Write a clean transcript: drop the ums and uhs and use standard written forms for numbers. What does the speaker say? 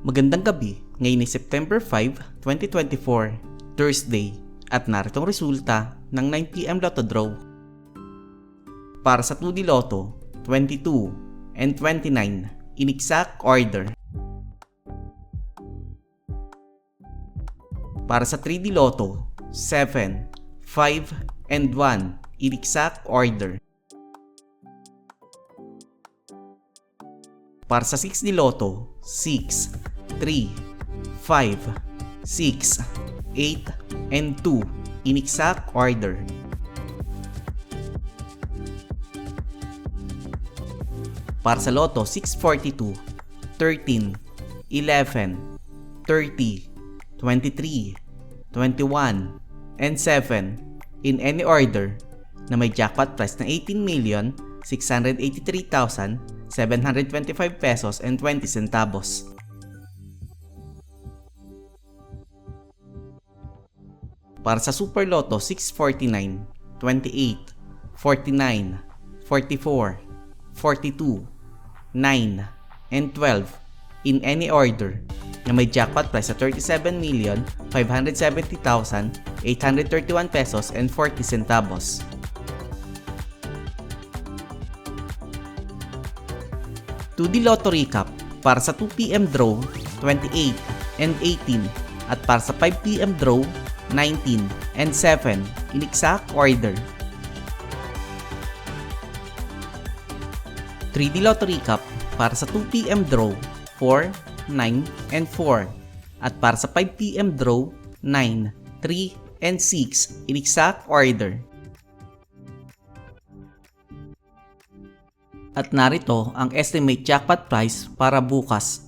Magandang gabi, ngayon ay September 5, 2024, Thursday, at narito ang resulta ng 9pm Lotto Draw. Para sa 2D Lotto, 22 and 29, in exact order. Para sa 3D Lotto, 7, 5, and 1, in exact order. Para sa 6D Lotto, 6, 3, 5, 6, 8, and 2 in exact order. Para sa Lotto 642, 13, 11, 30, 23, 21, and 7 in any order na may jackpot price na 18,683,725 pesos and 20 centavos. Para sa Super Lotto 649, 28, 49, 44, 42, 9, and 12 in any order na may jackpot price sa 37,570,831 pesos and 40 centavos. To the Lotto Recap para sa 2pm draw 28 and 18 at para sa 5pm draw 19 and 7 in exact order. 3D Lotto Recap para sa 2pm draw 4, 9, and 4 at para sa 5pm draw 9, 3, and 6 in exact order. At narito ang estimate jackpot price para bukas,